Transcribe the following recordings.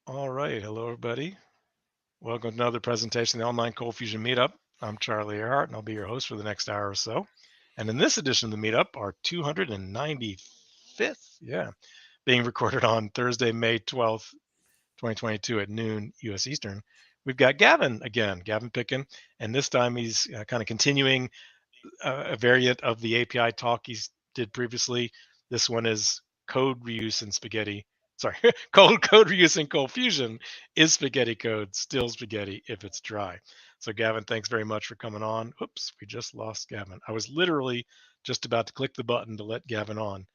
All right. Hello, everybody. Welcome to another presentation of the Online ColdFusion Meetup. I'm Charlie Earhart, and I'll be your host for the next hour or so. And in this edition of the meetup, our 295th, being recorded on Thursday, May 12th, 2022 at noon U.S. Eastern, we've got Gavin again, Gavin Pickin, and this time he's kind of continuing a variant of the API talk he did previously. This one is code reuse in spaghetti. Sorry, code reuse in ColdFusion. Is spaghetti code still spaghetti if it's dry? So Gavin, thanks very much for coming on. Oops, we just lost Gavin. I was literally just about to click the button to let Gavin on,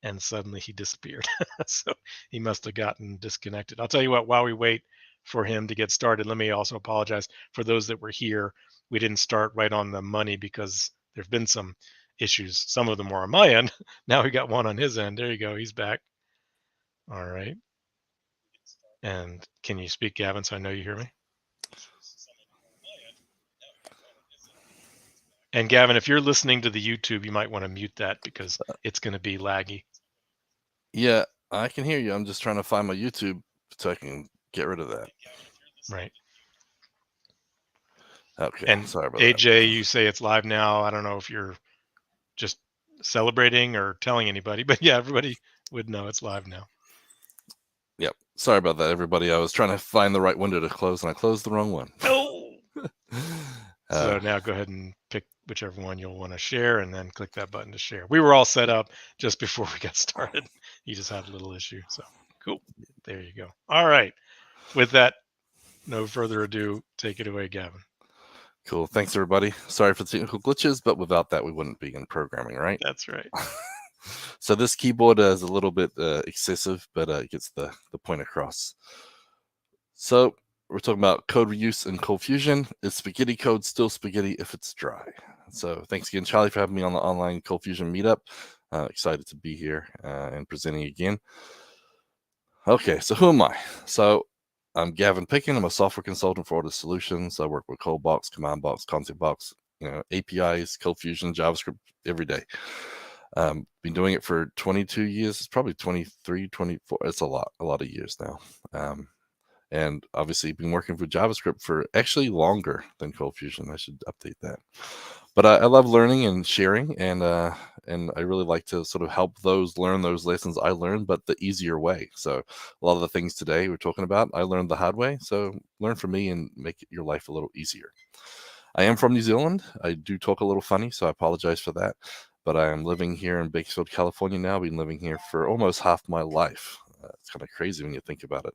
and suddenly he disappeared. So he must have gotten disconnected. I'll tell you what, while we wait for him to get started, let me also apologize for those that were here. We didn't start right on the money because there've been some issues. Some of them were on my end. Now we got one on his end. There you go. He's back. All right. And can you speak, Gavin, so I know you hear me? And Gavin, if you're listening to the YouTube, you might want to mute that because it's going to be laggy. Yeah, I can hear you. I'm just trying to find my YouTube so I can get rid of that. Right. Okay, And sorry about AJ, you say it's live now. I don't know if you're just celebrating or telling anybody, but yeah, everybody would know it's live now. Yep, sorry about that, everybody. I was trying to find the right window to close, and I closed the wrong one. Oh! So now go ahead and pick whichever one you'll want to share and then click that button to share. We were all set up just before we got started. You just had a little issue. So cool. There you go. All right. With that, no further ado, take it away, Gavin. Cool. Thanks, everybody. Sorry for the technical glitches, but without that, we wouldn't be in programming, right? That's right. So this keyboard is a little bit excessive, but it gets the point across. So we're talking about code reuse in ColdFusion. Is spaghetti code still spaghetti if it's dry? So thanks again, Charlie, for having me on the online ColdFusion meetup. Excited to be here and presenting again. Okay, so who am I? So I'm Gavin Pickin. I'm a software consultant for Order Solutions. I work with ColdBox, CommandBox, ConceptBox, APIs, ColdFusion, JavaScript every day. Been doing it for 22 years. It's probably 23, 24. It's a lot of years now. And obviously been working with JavaScript for actually longer than ColdFusion. I should update that. But I love learning and sharing, and I really like to sort of help those learn those lessons I learned, but the easier way. So a lot of the things today we're talking about, I learned the hard way. So learn from me and make your life a little easier. I am from New Zealand. I do talk a little funny, so I apologize for that. But I am living here in Bakersfield, California now. I've been living here for almost half my life. It's kind of crazy when you think about it.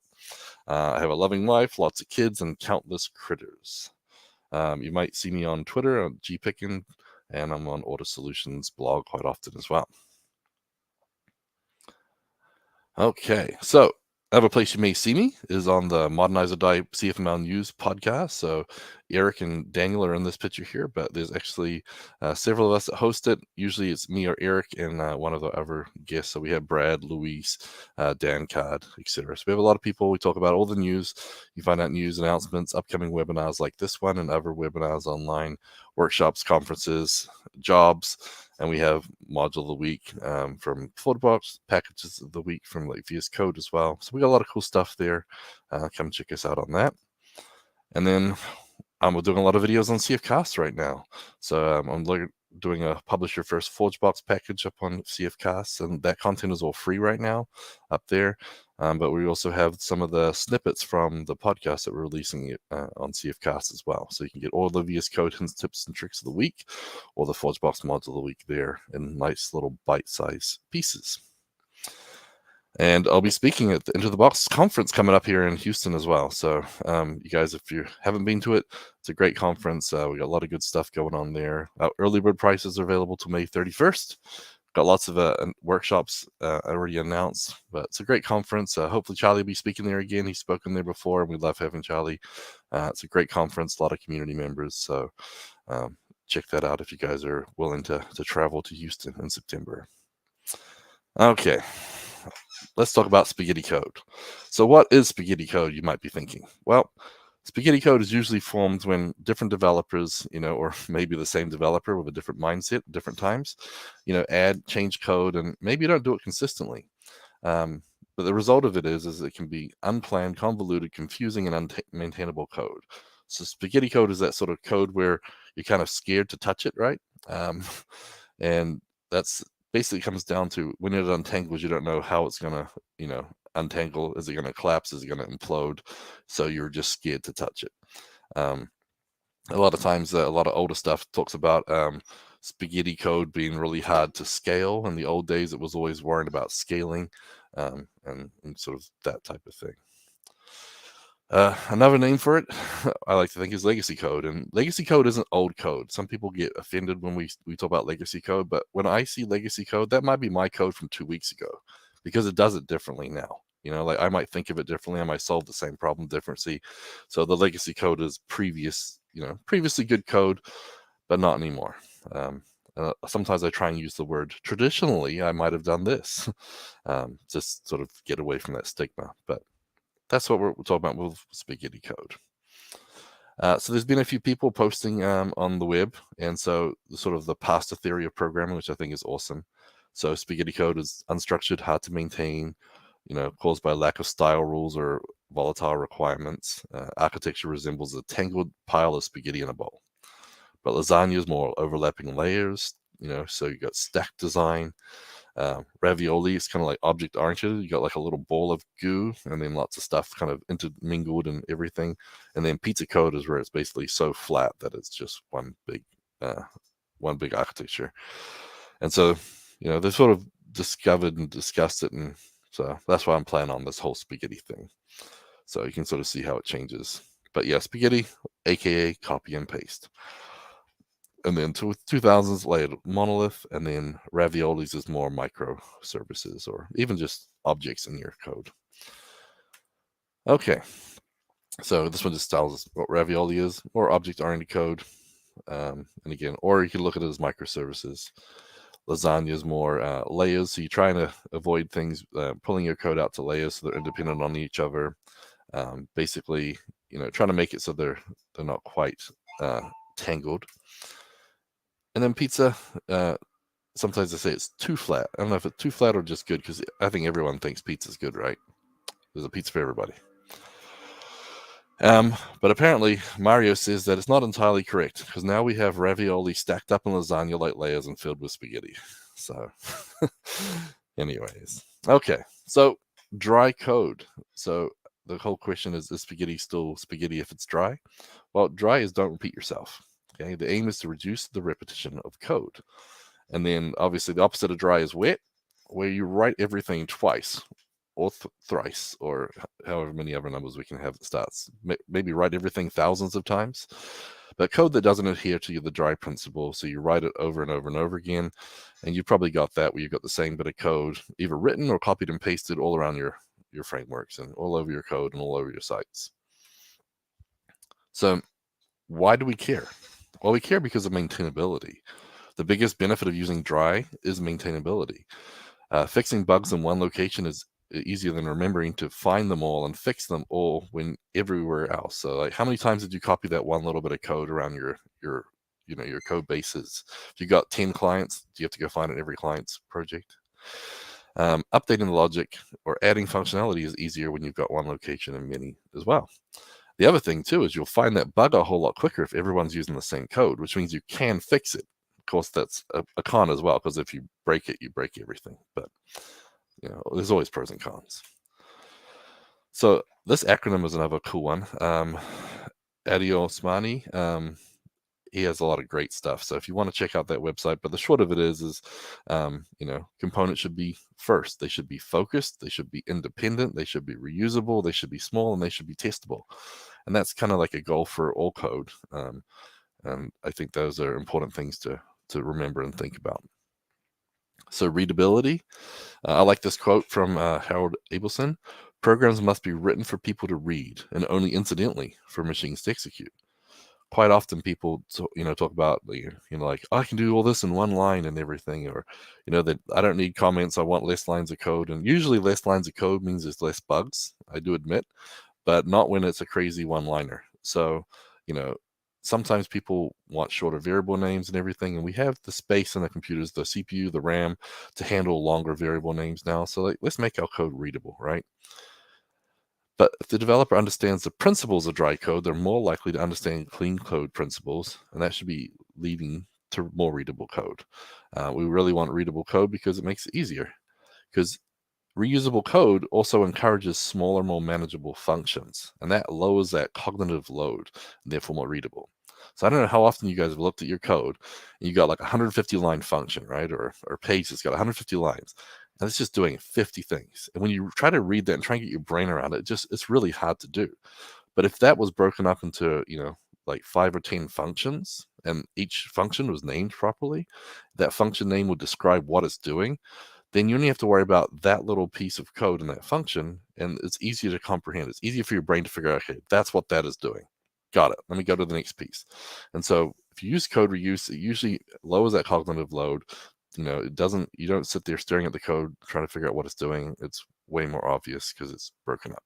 I have a loving wife, lots of kids, and countless critters. You might see me on Twitter, on gpickin, and I'm on Order Solutions blog quite often as well. Okay, so other place you may see me is on the Modernize or Die CFML News podcast. So Eric and Daniel are in this picture here, but there's actually several of us that host it. Usually it's me or Eric and one of the other guests. So we have Brad, Luis, Dan Card, etc. So we have a lot of people. We talk about all the news. You find out news, announcements, upcoming webinars like this one and other webinars online, workshops, conferences, jobs. And we have module of the week from Flowbox, packages of the week from like VS Code as well. So we got a lot of cool stuff there. Come check us out on that. And then we're doing a lot of videos on CFcast right now. So I'm doing a publish your first ForgeBox package up on CFcast, and that content is all free right now up there. But we also have some of the snippets from the podcast that we're releasing on CFcast as well. So you can get all the VS Code hints, tips, and tricks of the week, or the ForgeBox mods of the week there in nice little bite-sized pieces. And I'll be speaking at the Into the Box conference coming up here in Houston as well. So you guys, if you haven't been to it, it's a great conference. We got a lot of good stuff going on there. Early bird prices are available till May 31st. Got lots of workshops already announced, but it's a great conference. Hopefully Charlie will be speaking there again. He's spoken there before, and we love having Charlie. It's a great conference, a lot of community members. So check that out if you guys are willing to travel to Houston in September. Okay. Let's talk about spaghetti code. So what is spaghetti code, you might be thinking? Well, spaghetti code is usually formed when different developers, or maybe the same developer with a different mindset different times, add, change code, and maybe you don't do it consistently. But the result of it is it can be unplanned, convoluted, confusing, and unmaintainable code. So spaghetti code is that sort of code where you're kind of scared to touch it, right? And that's basically comes down to when it untangles, you don't know how it's going to, untangle. Is it going to collapse? Is it going to implode? So you're just scared to touch it. A lot of times, a lot of older stuff talks about spaghetti code being really hard to scale. In the old days, it was always worried about scaling and sort of that type of thing. Another name for it, I like to think, is legacy code. And legacy code isn't old code. Some people get offended when we talk about legacy code, but when I see legacy code, that might be my code from 2 weeks ago because it does it differently now. Like I might think of it differently. I might solve the same problem differently. So the legacy code is previously good code, but not anymore. Sometimes I try and use the word traditionally. I might have done this, just sort of get away from that stigma. But that's what we're talking about with spaghetti code. So there's been a few people posting on the web, and so sort of the pasta theory of programming, which I think is awesome. So spaghetti code is unstructured, hard to maintain, caused by lack of style rules or volatile requirements. Architecture resembles a tangled pile of spaghetti in a bowl. But lasagna is more overlapping layers, so you got stacked design. Ravioli is kind of like object-oriented. You got like a little ball of goo and then lots of stuff kind of intermingled and everything. And then pizza code is where it's basically so flat that it's just one big architecture. And so, they sort of discovered and discussed it, and so that's why I'm planning on this whole spaghetti thing. So you can sort of see how it changes. But yeah, spaghetti, aka copy and paste. And then 2000s layered monolith, and then raviolis is more microservices or even just objects in your code. Okay, so this one just tells us what ravioli is, more object-oriented code. And again, or you can look at it as microservices. Lasagna is more layers, so you're trying to avoid things, pulling your code out to layers so they're independent on each other. Basically, trying to make it so they're not quite tangled. And then pizza, sometimes they say it's too flat. I don't know if it's too flat or just good, because I think everyone thinks pizza's good, right? There's a pizza for everybody. But apparently Mario says that it's not entirely correct, because now we have ravioli stacked up in lasagna like layers and filled with spaghetti. So anyways, okay, so dry code. So the whole question is spaghetti still spaghetti if it's dry? Well, dry is don't repeat yourself. Okay, the aim is to reduce the repetition of code. And then obviously the opposite of dry is wet, where you write everything twice or thrice, or however many other numbers we can have that starts. Maybe write everything thousands of times. But code that doesn't adhere to the dry principle, so you write it over and over and over again, and you probably got that where you've got the same bit of code either written or copied and pasted all around your frameworks and all over your code and all over your sites. So why do we care? Well, we care because of maintainability. The biggest benefit of using dry is maintainability. Fixing bugs in one location is easier than remembering to find them all and fix them all when everywhere else. So like, how many times did you copy that one little bit of code around your code bases? If you got 10 clients, do you have to go find it in every client's project? Updating the logic or adding functionality is easier when you've got one location and many as well. The other thing too is you'll find that bug a whole lot quicker if everyone's using the same code, which means you can fix it. Of course, that's a con as well, because if you break it, you break everything. But there's always pros and cons. So this acronym is another cool one. Adi Osmani, he has a lot of great stuff. So if you want to check out that website, but the short of it is components should be first. They should be focused. They should be independent. They should be reusable. They should be small, and they should be testable. And that's kind of like a goal for all code. And I think those are important things to remember and think about. So readability. I like this quote from Harold Abelson. Programs must be written for people to read, and only incidentally for machines to execute. Quite often people talk about like, I can do all this in one line and everything, or that I don't need comments, I want less lines of code. And usually less lines of code means there's less bugs, I do admit, but not when it's a crazy one-liner. So sometimes people want shorter variable names and everything, and we have the space in the computers, the CPU, the RAM, to handle longer variable names now. So let's make our code readable, right? But if the developer understands the principles of dry code, they're more likely to understand clean code principles, and that should be leading to more readable code. We really want readable code because it makes it easier. Because reusable code also encourages smaller, more manageable functions, and that lowers that cognitive load, and therefore more readable. So I don't know how often you guys have looked at your code, and you got like a 150-line function, right? Or page that's got 150 lines, and it's just doing 50 things. And when you try to read that and try and get your brain around it, it's really hard to do. But if that was broken up into, like 5 or 10 functions, and each function was named properly, that function name would describe what it's doing, then you only have to worry about that little piece of code in that function, and it's easier to comprehend. It's easier for your brain to figure out, okay, that's what that is doing. Got it. Let me go to the next piece. And so if you use code reuse, it usually lowers that cognitive load. You don't sit there staring at the code trying to figure out what it's doing. It's way more obvious because it's broken up.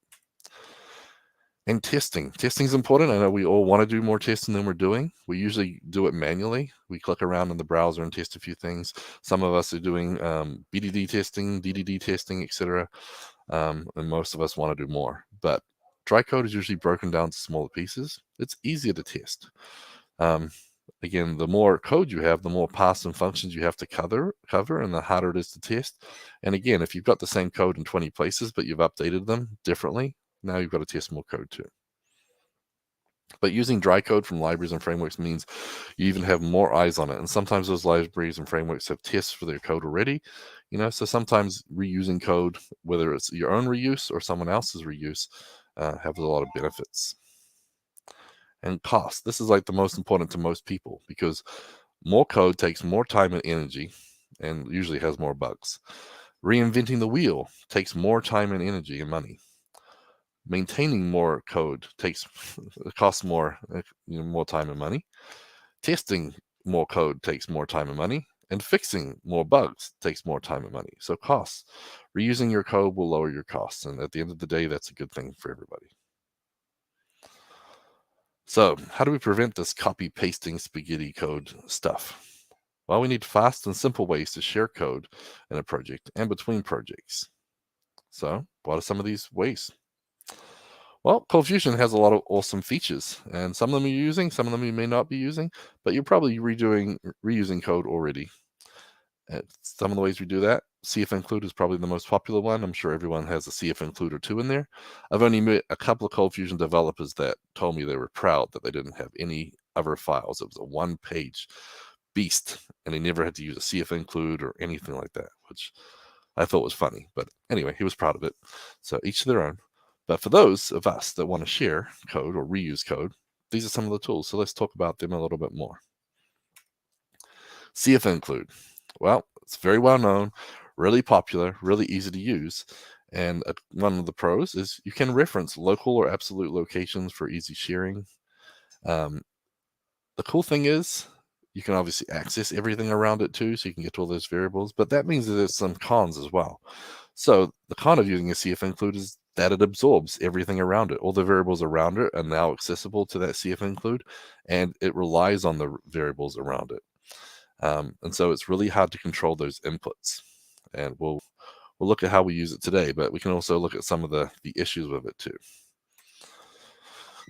And testing. Testing is important. I know we all want to do more testing than we're doing. We usually do it manually. We click around in the browser and test a few things. Some of us are doing BDD testing, DDD testing, etc. And most of us want to do more. But dry code is usually broken down to smaller pieces. It's easier to test. Again, the more code you have, the more paths and functions you have to cover, and the harder it is to test. And again, if you've got the same code in 20 places, but you've updated them differently, now you've got to test more code too. But using dry code from libraries and frameworks means you even have more eyes on it. And sometimes those libraries and frameworks have tests for their code already, so sometimes reusing code, whether it's your own reuse or someone else's reuse, have a lot of benefits. And cost. This is like the most important to most people because more code takes more time and energy and usually has more bugs. Reinventing the wheel takes more time and energy and money. Maintaining more code costs more, more time and money. Testing more code takes more time and money, and fixing more bugs takes more time and money. So costs. Reusing your code will lower your costs, and at the end of the day, that's a good thing for everybody. So how do we prevent this copy-pasting spaghetti code stuff? Well, we need fast and simple ways to share code in a project and between projects. So what are some of these ways? Well, ColdFusion has a lot of awesome features, and some of them you're using, some of them you may not be using, but you're probably reusing code already. Some of the ways we do that, CF include is probably the most popular one. I'm sure everyone has a CF include or two in there. I've only met a couple of ColdFusion developers that told me they were proud that they didn't have any other files. It was a one-page beast, and they never had to use a CF include or anything like that, which I thought was funny. But anyway, he was proud of it. So each to their own. But for those of us that want to share code or reuse code, these are some of the tools. So let's talk about them a little bit more. CF include. Well, it's very well known, really popular, really easy to use. And one of the pros is you can reference local or absolute locations for easy sharing. The cool thing is you can obviously access everything around it too, so you can get to all those variables, but that means that there's some cons as well. So the con of using a CF include is that it absorbs everything around it. All the variables around it are now accessible to that CF include, and it relies on the variables around it. And so it's really hard to control those inputs. And we'll look at how we use it today, but we can also look at some of the issues with it too.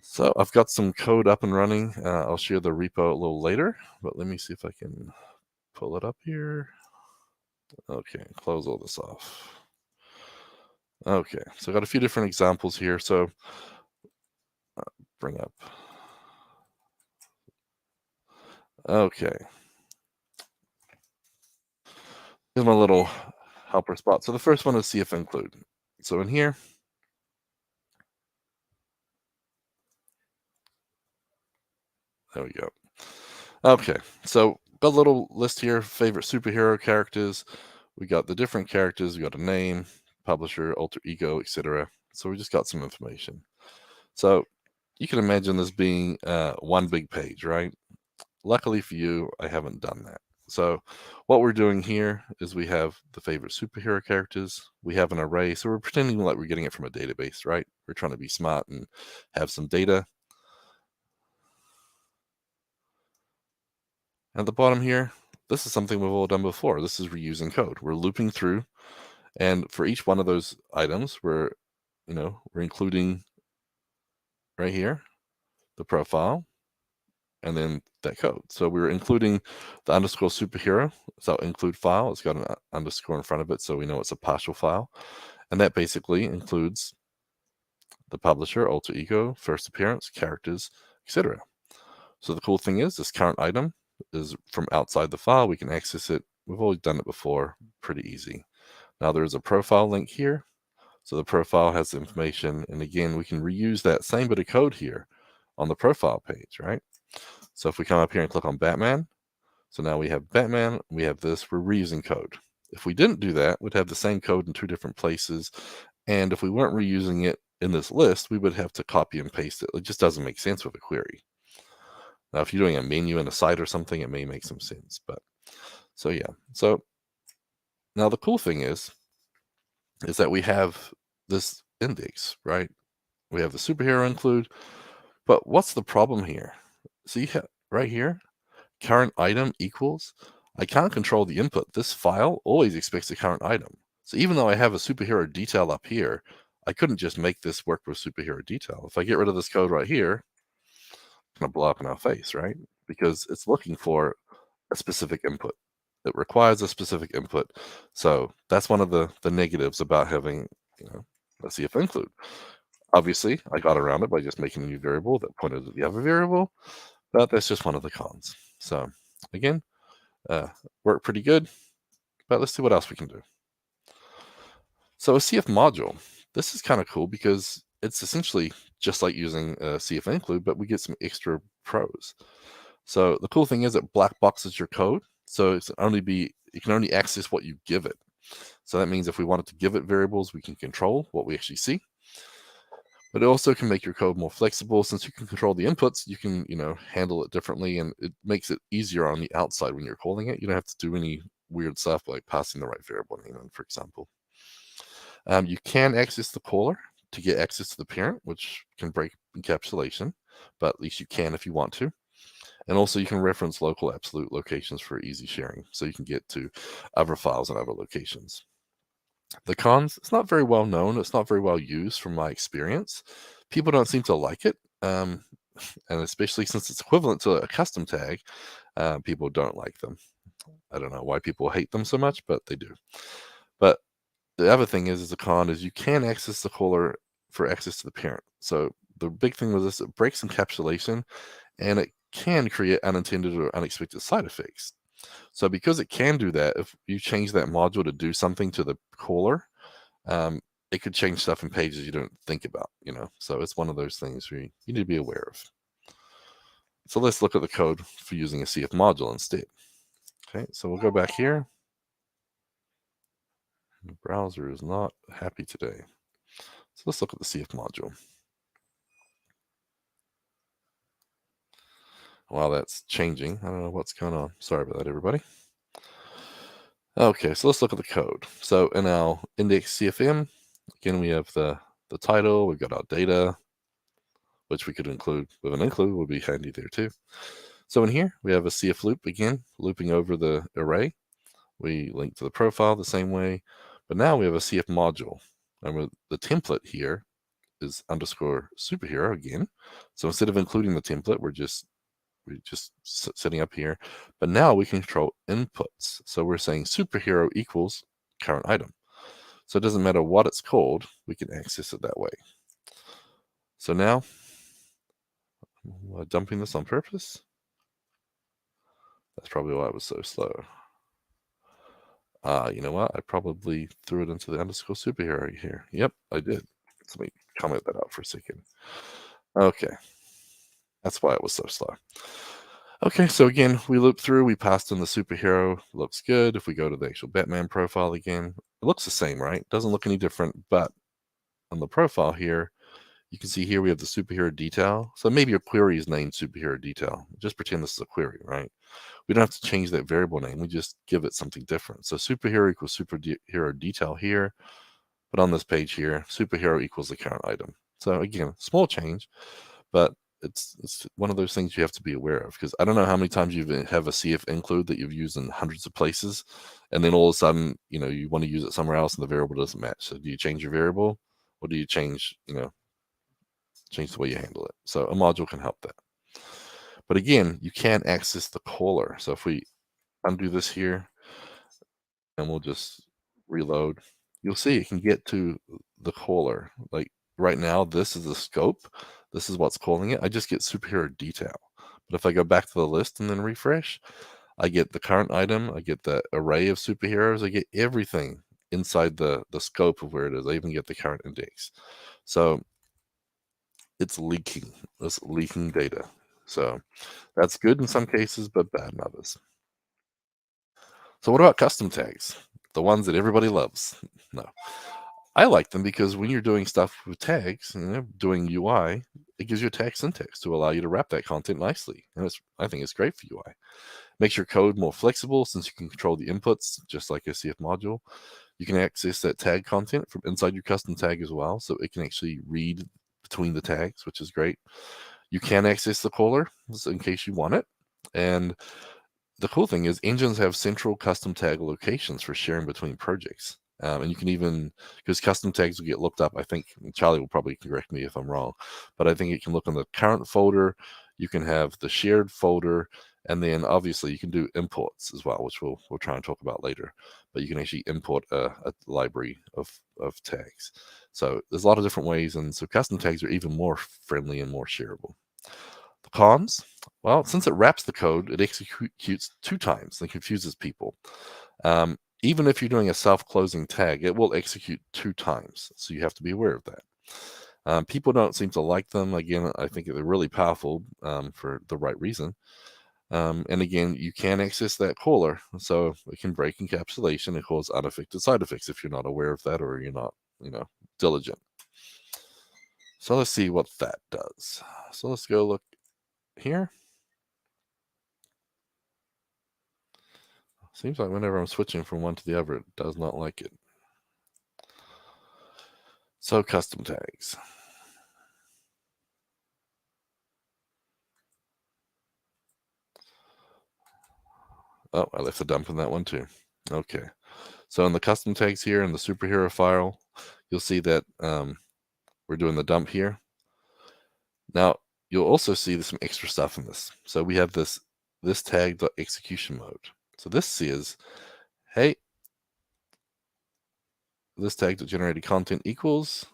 So I've got some code up and running. I'll share the repo a little later, but let me see if I can pull it up here. Okay, close all this off. Okay, so I've got a few different examples here. So bring up. Okay. Here's my little helper spot. So the first one is CF include. So in here, there we go. Okay, so got a little list here of favorite superhero characters. We got the different characters. We got a name, publisher, alter ego, etc. So we just got some information. So you can imagine this being one big page, right? Luckily for you, I haven't done that. So what we're doing here is we have the favorite superhero characters. We have an array. So we're pretending like we're getting it from a database, right? We're trying to be smart and have some data. At the bottom here, this is something we've all done before. This is reusing code. We're looping through, and for each one of those items, we're including right here the profile and then that code. So we're including the underscore superhero. So include file. It's got an underscore in front of it, so we know it's a partial file, and that basically includes the publisher, alter ego, first appearance, characters, etc. So the cool thing is this current item is from outside the file. We can access it. We've always done it before, pretty easy. Now there's a profile link here. So the profile has the information. And again, we can reuse that same bit of code here on the profile page, right? So if we come up here and click on Batman, so now we have Batman, we have this, we're reusing code. If we didn't do that, we'd have the same code in two different places. And if we weren't reusing it in this list, we would have to copy and paste it. It just doesn't make sense with a query. Now, if you're doing a menu in a site or something, it may make some sense. But so yeah. So now the cool thing is that we have this index, right? We have the superhero include, but what's the problem here? See right here, current item equals, I can't control the input. This file always expects a current item. So even though I have a superhero detail up here, I couldn't just make this work with superhero detail. If I get rid of this code right here, it's going to blow up in our face, right? Because it's looking for a specific input. It requires a specific input. So that's one of the negatives about having, a CF include. Obviously, I got around it by just making a new variable that pointed to the other variable, but that's just one of the cons. So again, worked pretty good, but let's see what else we can do. So a CF module, this is kind of cool because it's essentially just like using a CF include, but we get some extra pros. So the cool thing is it black boxes your code. So you can only access what you give it. So that means if we wanted to give it variables, we can control what we actually see. But it also can make your code more flexible. Since you can control the inputs, you can, handle it differently, and it makes it easier on the outside when you're calling it. You don't have to do any weird stuff like passing the right variable name in, for example. You can access the caller to get access to the parent, which can break encapsulation, but at least you can if you want to. And also you can reference local absolute locations for easy sharing. So you can get to other files and other locations. The cons, it's not very well known. It's not very well used from my experience. People don't seem to like it. And especially since it's equivalent to a custom tag, people don't like them. I don't know why people hate them so much, but they do. But the other thing is the con is you can access the caller for access to the parent. So the big thing with this, it breaks encapsulation, and it can create unintended or unexpected side effects. So because it can do that, if you change that module to do something to the caller, it could change stuff in pages you don't think about, So it's one of those things you need to be aware of. So let's look at the code for using a CF module instead. Okay, so we'll go back here. The browser is not happy today. So let's look at the CF module. While that's changing, I don't know what's going on. Sorry about that, everybody. Okay, so let's look at the code. So in our index CFM, again, we have the title, we've got our data, which we could include with an include, would be handy there too. So in here, we have a CF loop, again, looping over the array. We link to the profile the same way, but now we have a CF module. And the template here is underscore superhero again. So instead of including the template, we're just setting up here, but now we can control inputs. So we're saying superhero equals current item. So it doesn't matter what it's called, we can access it that way. So now, dumping this on purpose. That's probably why it was so slow. You know what? I probably threw it into the underscore superhero here. Yep, I did. Let me comment that out for a second. Okay. That's why it was so slow. Okay, so again, we loop through, we passed in the superhero, looks good. If we go to the actual Batman profile again, it looks the same, right? Doesn't look any different, but on the profile here, you can see here we have the superhero detail. So maybe your query is named superhero detail. Just pretend this is a query, right? We don't have to change that variable name. We just give it something different. So superhero equals superhero detail here, but on this page here, superhero equals the current item. So again, small change, but it's one of those things you have to be aware of, because I don't know how many times you have a CF include that you've used in hundreds of places, and then all of a sudden, you want to use it somewhere else and the variable doesn't match. So do you change your variable, or do you change the way you handle it? So a module can help that. But again, you can access the caller. So if we undo this here and we'll just reload, you'll see it can get to the caller. Like right now, this is the scope. This is what's calling it. I just get superhero detail. But if I go back to the list and then refresh, I get the current item, I get the array of superheroes, I get everything inside the scope of where it is. I even get the current index. So it's leaking data. So that's good in some cases, but bad in others. So what about custom tags? The ones that everybody loves? No. I like them because when you're doing stuff with tags, doing UI, it gives you a tag syntax to allow you to wrap that content nicely. And I think it's great for UI. Makes your code more flexible since you can control the inputs, just like a CF module. You can access that tag content from inside your custom tag as well, so it can actually read between the tags, which is great. You can access the caller in case you want it. And the cool thing is engines have central custom tag locations for sharing between projects. And you can even, because custom tags will get looked up, I think Charlie will probably correct me if I'm wrong, but I think it can look on the current folder. You can have the shared folder, and then obviously you can do imports as well, which we'll try and talk about later. But you can actually import a library of tags. So there's a lot of different ways, and so custom tags are even more friendly and more shareable. The cons, well, since it wraps the code, it executes 2 times and confuses people. Even if you're doing a self-closing tag, it will execute 2 times, so you have to be aware of that. People don't seem to like them. Again, I think they're really powerful for the right reason. And again, you can access that caller, so it can break encapsulation and cause unaffected side effects if you're not aware of that or you're not, diligent. So let's see what that does. So let's go look here. Seems like whenever I'm switching from one to the other, it does not like it. So custom tags. Oh, I left a dump in that one too. Okay. So in the custom tags here in the superhero file, you'll see that we're doing the dump here. Now, you'll also see there's some extra stuff in this. So we have this tag.execution mode. So this says, hey, this tag.generated content equals,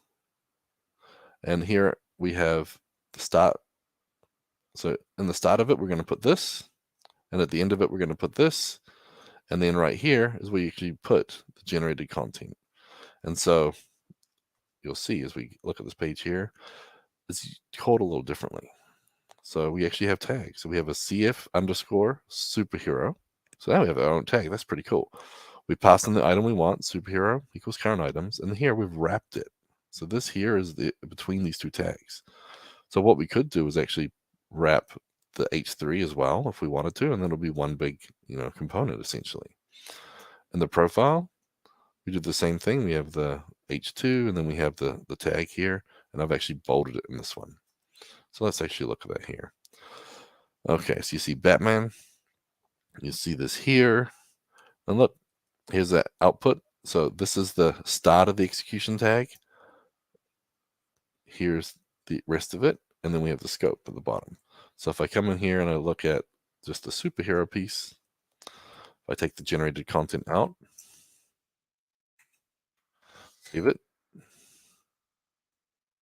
and here we have the start. So in the start of it, we're going to put this, and at the end of it, we're going to put this, and then right here is where you actually put the generated content. And so you'll see as we look at this page here, it's called a little differently. So we actually have tags. So we have a CF underscore superhero. So now we have our own tag. That's pretty cool. We pass in the item we want, superhero equals current items, and here we've wrapped it. So this here is between these 2 tags. So what we could do is actually wrap the H3 as well if we wanted to, and then it'll be one big, component essentially. In the profile, we do the same thing. We have the H2, and then we have the tag here, and I've actually bolded it in this one. So let's actually look at that here. Okay, so you see Batman. You see this here. And look, here's that output. So this is the start of the execution tag. Here's the rest of it. And then we have the scope at the bottom. So if I come in here and I look at just the superhero piece, if I take the generated content out, save it,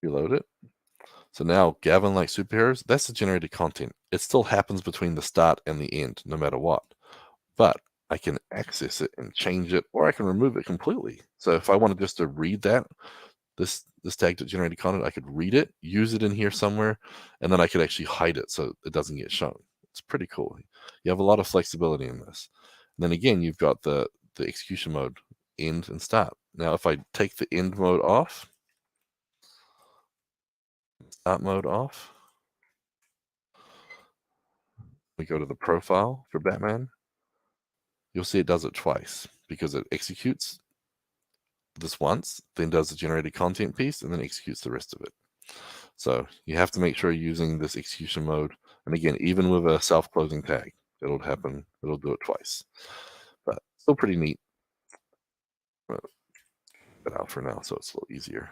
reload it. So now Gavin likes superheroes. That's the generated content. It still happens between the start and the end, no matter what. But I can access it and change it, or I can remove it completely. So if I wanted just to read that, this tag that generated content, I could read it, use it in here somewhere, and then I could actually hide it so it doesn't get shown. It's pretty cool. You have a lot of flexibility in this. And then again, you've got the execution mode, end and start. Now, if I take the end mode off, start mode off, we go to the profile for Batman, you'll see it does it twice because it executes this once, then does the generated content piece, and then executes the rest of it. So you have to make sure you're using this execution mode. And again, even with a self-closing tag, it'll happen. It'll do it twice, but still pretty neat. But out for now, so it's a little easier.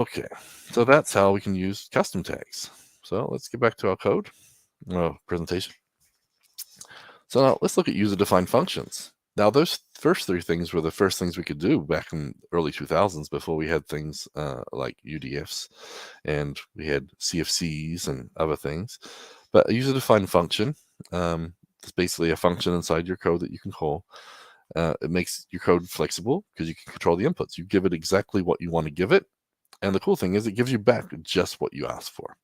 Okay, so that's how we can use custom tags. So let's get back to our code presentation. So now let's look at user-defined functions. Now those first three things were the first things we could do back in early 2000s before we had things like UDFs and we had CFCs and other things. But a user-defined function is basically a function inside your code that you can call. It makes your code flexible because you can control the inputs. You give it exactly what you want to give it. And the cool thing is it gives you back just what you asked for.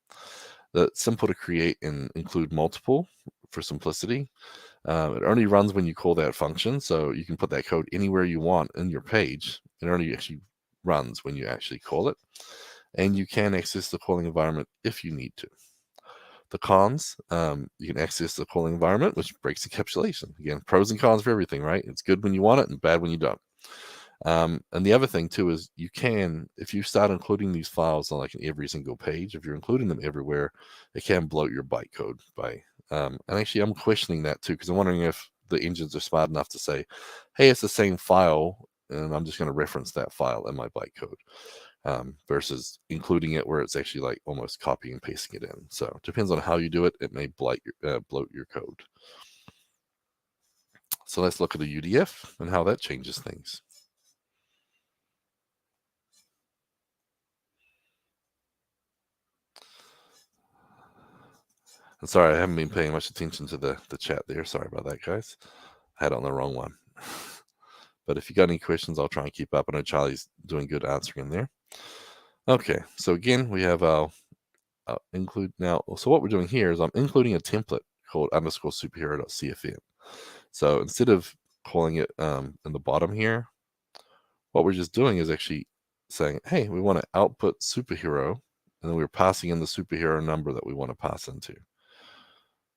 It's simple to create and include multiple for simplicity. It only runs when you call that function, so you can put that code anywhere you want in your page. It only actually runs when you actually call it. And you can access the calling environment if you need to. The cons, you can access the calling environment, which breaks encapsulation. Again, pros and cons for everything, right? It's good when you want it and bad when you don't. And the other thing too is you can, if you start including these files on like every single page, if you're including them everywhere, it can bloat your bytecode by. And actually, I'm questioning that too because I'm wondering if the engines are smart enough to say, "Hey, it's the same file, and I'm just going to reference that file in my bytecode." Versus including it where it's actually like almost copying and pasting it in. So it depends on how you do it. It may bloat your code. So let's look at a UDF and how that changes things. And sorry, I haven't been paying much attention to the chat there. Sorry about that, guys. I had it on the wrong one. But if you got any questions, I'll try and keep up. I know Charlie's doing good answering in there. Okay, so again, we have our include now. So what we're doing here is I'm including a template called _superhero.cfm. So instead of calling it in the bottom here, what we're just doing is actually saying, hey, we want to output superhero, and then we're passing in the superhero number that we want to pass into.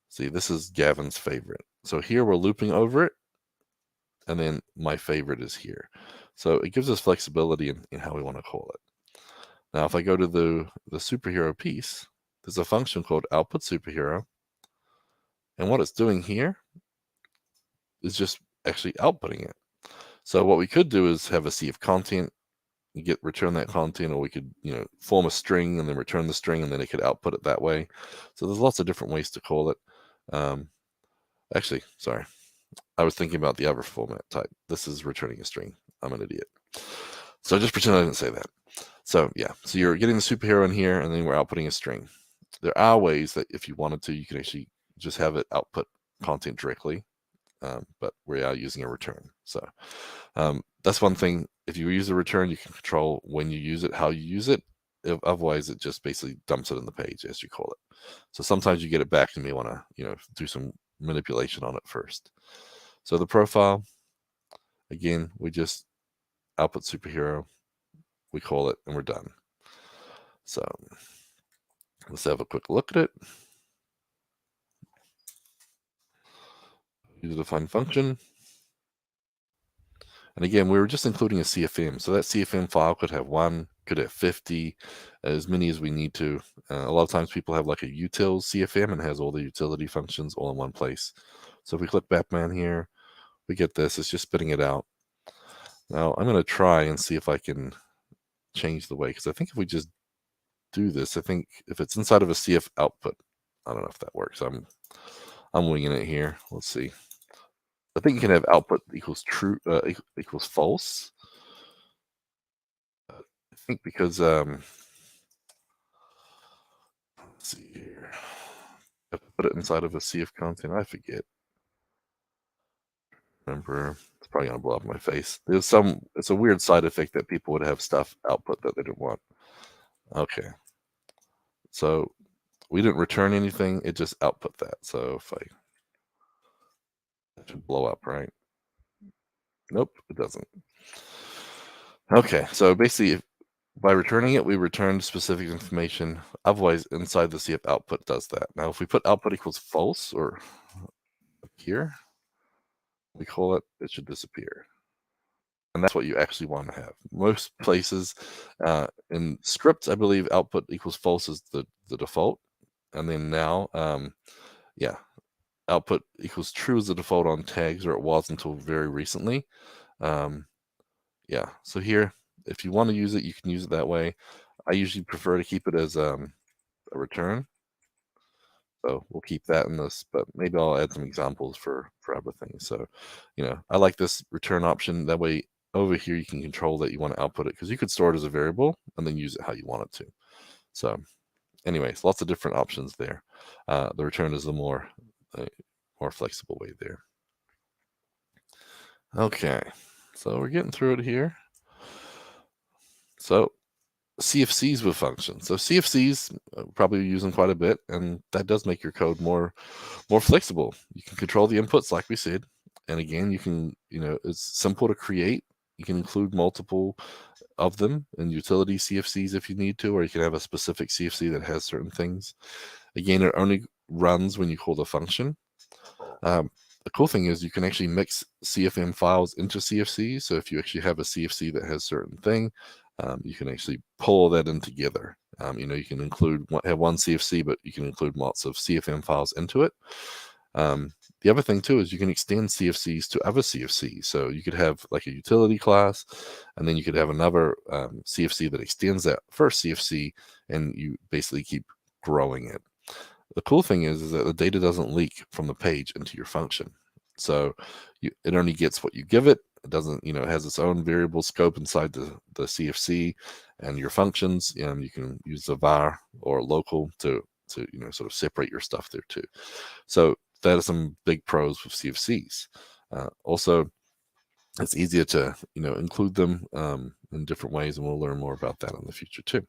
See, this is Gavin's favorite. So here we're looping over it, and then my favorite is here. So it gives us flexibility in how we want to call it. Now, if I go to the superhero piece, there's a function called output superhero. And what it's doing here is just actually outputting it. So what we could do is have a CF content, return that content, or we could, form a string and then return the string, and then it could output it that way. So there's lots of different ways to call it. Actually, sorry. I was thinking about the other format type. This is returning a string. I'm an idiot. So just pretend I didn't say that. So yeah, so you're getting the superhero in here, and then we're outputting a string. There are ways that if you wanted to, you can actually just have it output content directly, but we are using a return. So that's one thing. If you use a return, you can control when you use it, how you use it. Otherwise, it just basically dumps it in the page as you call it. So sometimes you get it back and you may want to, do some manipulation on it first. So the profile, again, we just output superhero, we call it, and we're done. So let's have a quick look at it. User-defined function. And again, we were just including a CFM. So that CFM file could have 1, could have 50, as many as we need to. A lot of times people have like a utils CFM and has all the utility functions all in one place. So if we click Batman here, we get this. It's just spitting it out. Now I'm going to try and see if I can change the way, because I think if we just do this, I think if it's inside of a CF output, I don't know if that works. I'm winging it here. Let's see. I think you can have output equals true equals false. I think because let's see here. I put it inside of a CF content. I forget. Remember, it's probably gonna blow up my face. It's a weird side effect that people would have stuff output that they didn't want. Okay. So we didn't return anything, it just output that. So if that should blow up, right? Nope, it doesn't. Okay, so basically by returning it, we return specific information. Otherwise, inside the CF output does that. Now, if we put output equals false, or up here, we call it, it should disappear. and that's what you actually want to have. Most places in scripts, I believe output equals false is the default, and then now, yeah, output equals true is the default on tags, or it was until very recently. Yeah, so here, if you want to use it, you can use it that way. I usually prefer to keep it as a return. So we'll keep that in this, but maybe I'll add some examples for other things. So, I like this return option. That way over here, you can control that you want to output it, because you could store it as a variable and then use it how you want it to. So anyways, lots of different options there. The return is the more flexible way there. Okay, so we're getting through it here. So CFCs with functions. So CFCs probably using quite a bit, and that does make your code more flexible. You can control the inputs, like we said, and again, you can, it's simple to create. You can include multiple of them in utility CFCs if you need to, or you can have a specific CFC that has certain things. Again, it only runs when you call the function. The cool thing is you can actually mix CFM files into CFCs. So if you actually have a CFC that has certain thing, you can actually pull that in together. You can have one CFC, but you can include lots of CFM files into it. The other thing too is you can extend CFCs to other CFCs. So you could have like a utility class, and then you could have another CFC that extends that first CFC, and you basically keep growing it. The cool thing is that the data doesn't leak from the page into your function. So it only gets what you give it. It doesn't, it has its own variable scope inside the CFC, and your functions, you can use the var or local to sort of separate your stuff there too. So that is some big pros with CFCs. Also, it's easier to include them in different ways, and we'll learn more about that in the future too.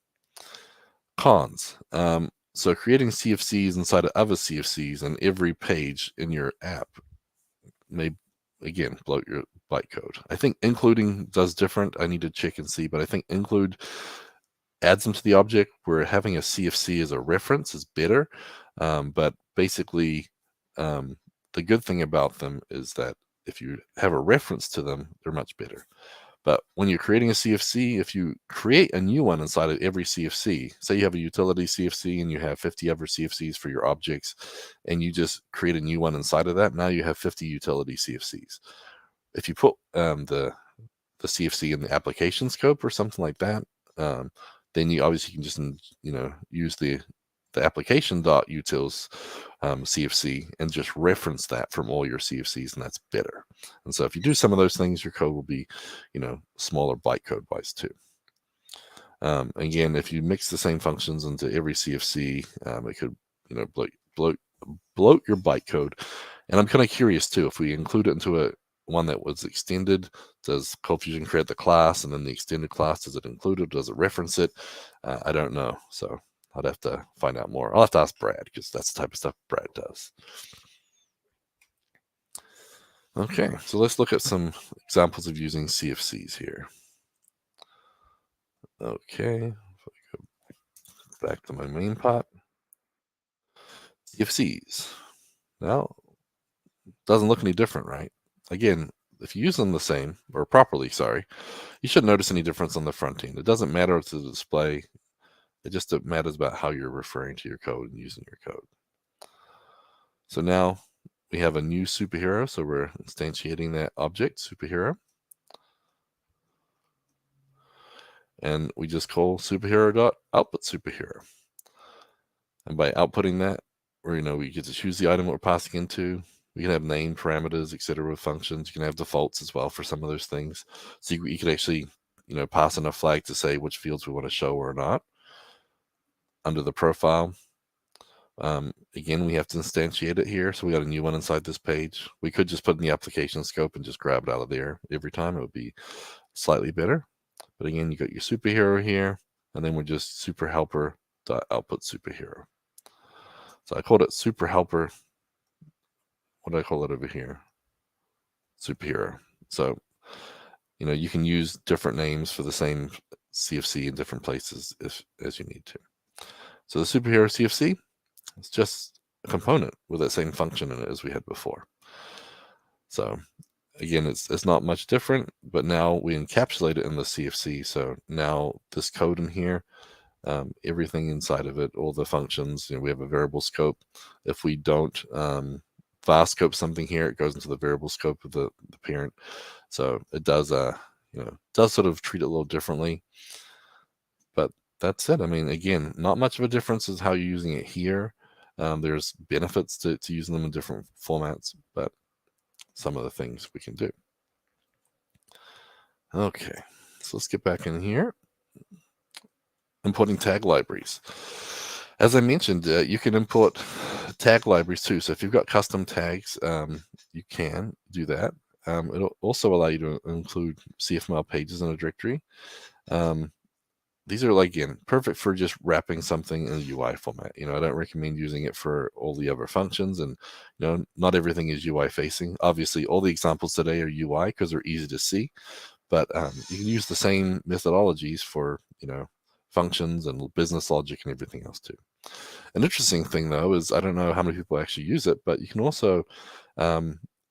Cons. So creating CFCs inside of other CFCs on every page in your app may, again, bloat your bytecode. I think including does different. I need to check and see, but I think include adds them to the object, where having a CFC as a reference is better. But basically, the good thing about them is that if you have a reference to them, they're much better. But when you're creating a CFC, if you create a new one inside of every CFC, say you have a utility CFC and you have 50 other CFCs for your objects, and you just create a new one inside of that, now you have 50 utility CFCs. If you put the CFC in the application scope or something like that, then you obviously can just use the application.utils CFC and just reference that from all your CFCs, and that's better. And so if you do some of those things, your code will be, smaller bytecode wise too. Again, if you mix the same functions into every CFC, it could, bloat your bytecode. And I'm kind of curious too, if we include it into one that was extended, does ColdFusion create the class, and then the extended class, does it include it? Does it reference it? I don't know. So I'd have to find out more. I'll have to ask Brad, because that's the type of stuff Brad does. Okay, so let's look at some examples of using CFCs here. Okay, if I go back to my main pot. CFCs. Now, doesn't look any different, right? Again, if you use them the same, or properly, sorry, you shouldn't notice any difference on the front end. It doesn't matter to the display. It just matters about how you're referring to your code and using your code. So now we have a new superhero. So we're instantiating that object, superhero. And we just call superhero.output superhero. And by outputting that, we get to choose the item we're passing into. We can have name parameters, etc. with functions. You can have defaults as well for some of those things. So you can actually, pass in a flag to say which fields we want to show or not. Under the profile, again, we have to instantiate it here. So we got a new one inside this page. We could just put in the application scope and just grab it out of there every time. It would be slightly better. But again, you got your superhero here, and then we're just superhelper.output superhero. So I called it superhelper. What do I call it over here? Superhero. So, you can use different names for the same CFC in different places as you need to. So the superhero CFC is just a component with that same function in it as we had before. So again, it's not much different, but now we encapsulate it in the CFC. So now this code in here, everything inside of it, all the functions, we have a variable scope. If we don't var scope something here, it goes into the variable scope of the parent. So it does, does sort of treat it a little differently. But that's it. I mean, again, not much of a difference is how you're using it here. There's benefits to using them in different formats, but some of the things we can do. Okay, so let's get back in here. Importing tag libraries. As I mentioned, you can import tag libraries too. So if you've got custom tags, you can do that. It'll also allow you to include CFML pages in a directory. These are, again, perfect for just wrapping something in a UI format. I don't recommend using it for all the other functions, and not everything is UI facing. Obviously, all the examples today are UI because they're easy to see, but you can use the same methodologies for functions and business logic and everything else too. An interesting thing though is, I don't know how many people actually use it, but you can also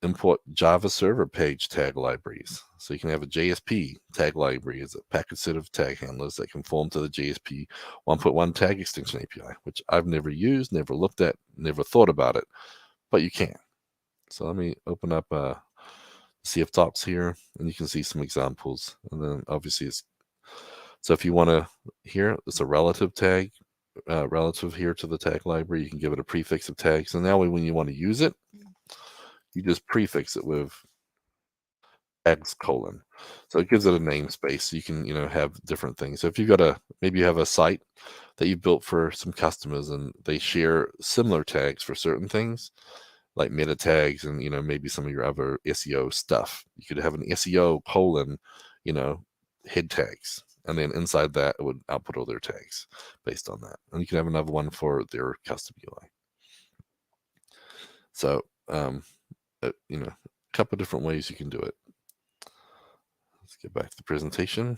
import Java server page tag libraries. So you can have a JSP tag library as a package set of tag handlers that conform to the JSP 1.1 tag extension API, which I've never used, never looked at, never thought about it, but you can. So let me open up CF Docs here, and you can see some examples. And then obviously so if you want to, here, it's a relative tag, relative here to the tag library. You can give it a prefix of tags. So now when you want to use it, you just prefix it with tags : so it gives it a namespace. So you can have different things. So if you've got maybe you have a site that you built for some customers and they share similar tags for certain things, like meta tags and maybe some of your other SEO stuff. You could have an SEO : head tags, and then inside that it would output all their tags based on that. And you can have another one for their custom UI. So a couple of different ways you can do it. Let's get back to the presentation.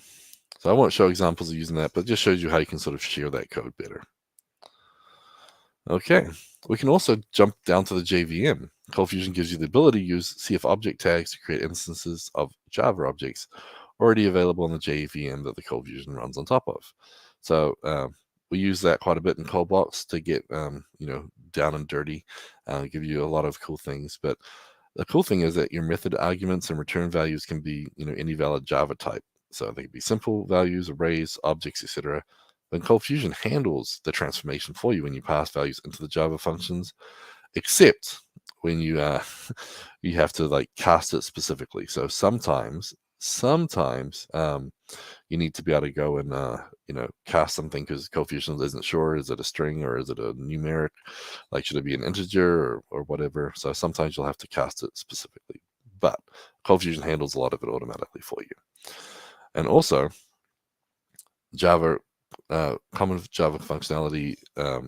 So I won't show examples of using that, but it just shows you how you can sort of share that code better. Okay, we can also jump down to the JVM. ColdFusion gives you the ability to use CF object tags to create instances of Java objects already available in the JVM that the ColdFusion runs on top of. So we use that quite a bit in ColdBlocks to get down and dirty, give you a lot of cool things. But the cool thing is that your method arguments and return values can be any valid Java type. So they can be simple values, arrays, objects, etc. But ColdFusion handles the transformation for you when you pass values into the Java functions, except when you you have to cast it specifically. So sometimes you need to be able to go and cast something because ColdFusion isn't sure, is it a string or is it a numeric, should it be an integer or whatever. So sometimes you'll have to cast it specifically, but ColdFusion handles a lot of it automatically for you. And also Java, common Java functionality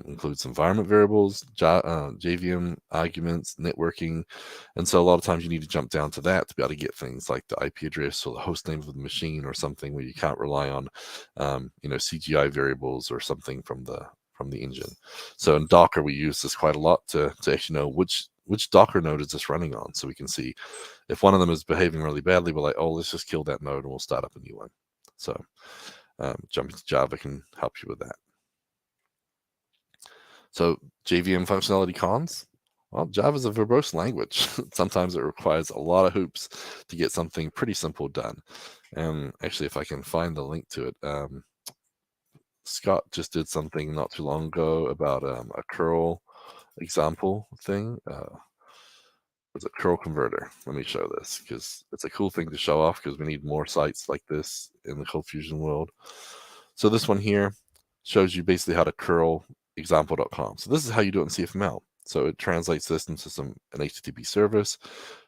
includes environment variables, JVM arguments, networking. And so a lot of times you need to jump down to that to be able to get things like the IP address or the host name of the machine or something where you can't rely on, CGI variables or something from the engine. So in Docker, we use this quite a lot to actually know which Docker node is this running on. So we can see if one of them is behaving really badly, we're like, oh, let's just kill that node and we'll start up a new one. So jumping to Java can help you with that. So JVM functionality cons. Well, Java is a verbose language. Sometimes it requires a lot of hoops to get something pretty simple done. And actually, if I can find the link to it, Scott just did something not too long ago about a curl example thing. Was a curl converter. Let me show this because it's a cool thing to show off because we need more sites like this in the ColdFusion world. So this one here shows you basically how to curl example.com. So this is how you do it in CFML. So it translates this into an HTTP service.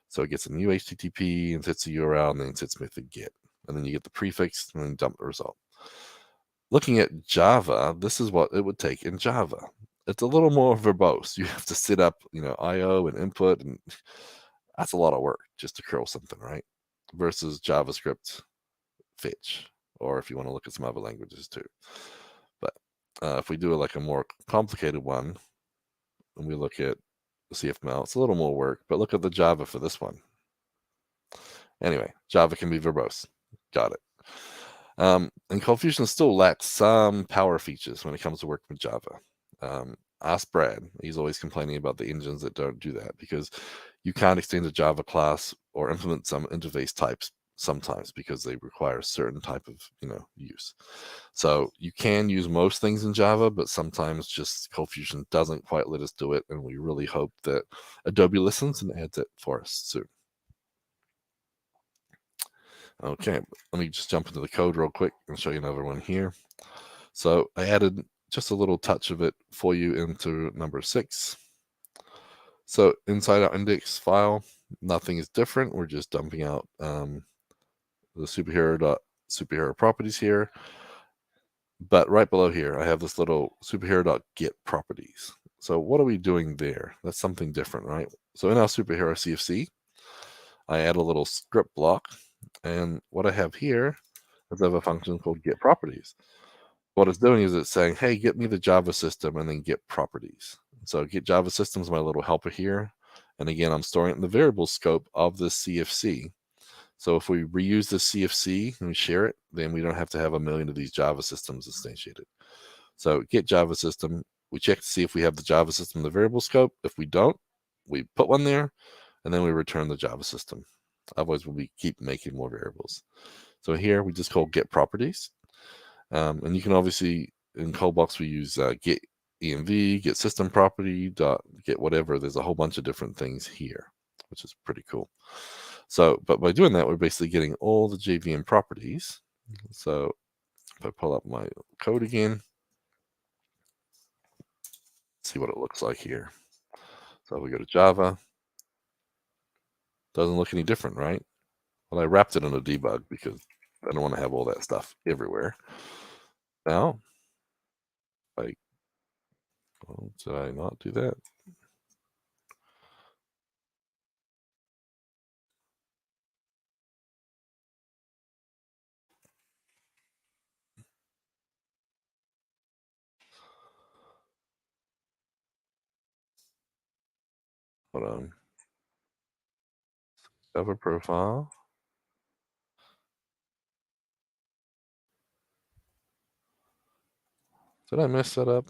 So it gets a new HTTP and sets a URL and then sets method get. And then you get the prefix and then dump the result. Looking at Java, this is what it would take in Java. It's a little more verbose. You have to set up, IO and input, and that's a lot of work just to curl something, right? Versus JavaScript fetch, or if you want to look at some other languages too. But if we do a more complicated one, and we look at CFML, it's a little more work. But look at the Java for this one. Anyway, Java can be verbose. Got it. And ColdFusion still lacks some power features when it comes to working with Java. Ask Brad. He's always complaining about the engines that don't do that, because you can't extend a Java class or implement some interface types sometimes because they require a certain type of use. So you can use most things in Java, but sometimes just ColdFusion doesn't quite let us do it, and we really hope that Adobe listens and adds it for us soon. Okay, let me just jump into the code real quick and show you another one here. So I added just a little touch of it for you into number 6. So inside our index file, nothing is different. We're just dumping out the superhero properties here. But right below here, I have this little superhero.get properties. So what are we doing there? That's something different, right? So in our superhero CFC, I add a little script block. And what I have here is I have a function called get properties. What it's doing is it's saying, hey, get me the Java system and then get properties. So get Java system is my little helper here. And again, I'm storing it in the variable scope of this CFC. So if we reuse the CFC and we share it, then we don't have to have a million of these Java systems instantiated. So get Java system, we check to see if we have the Java system in the variable scope. If we don't, we put one there, and then we return the Java system. Otherwise, we'll keep making more variables. So here we just call get properties. And you can obviously, in ColdBox, we use get env, get system property, get whatever. There's a whole bunch of different things here, which is pretty cool. So, but by doing that, we're basically getting all the JVM properties. So if I pull up my code again, see what it looks like here. So if we go to Java, doesn't look any different, right? Well, I wrapped it in a debug because I don't want to have all that stuff everywhere. Now, did I not do that? Hold on. Java profile. Did I mess that up?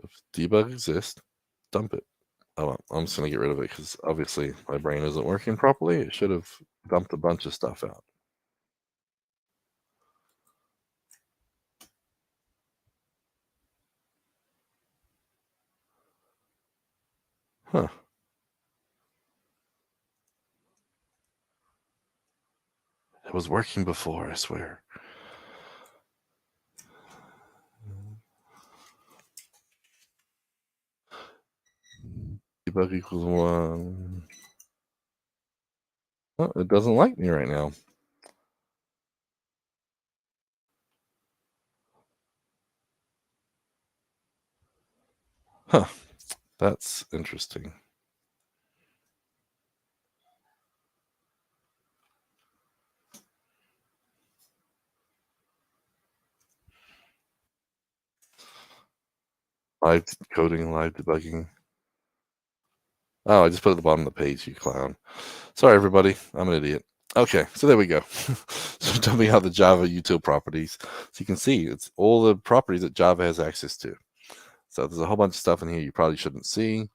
If debug exists, dump it. Oh, well, I'm just going to get rid of it because obviously my brain isn't working properly. It should have dumped a bunch of stuff out. Huh. It was working before, I swear. Debug equals 1. Oh, it doesn't like me right now. Huh. That's interesting. Live coding, live debugging. Oh, I just put it at the bottom of the page, you clown. Sorry, everybody. I'm an idiot. Okay, so there we go. So dumping out the Java util properties. So you can see it's all the properties that Java has access to. So there's a whole bunch of stuff in here you probably shouldn't see.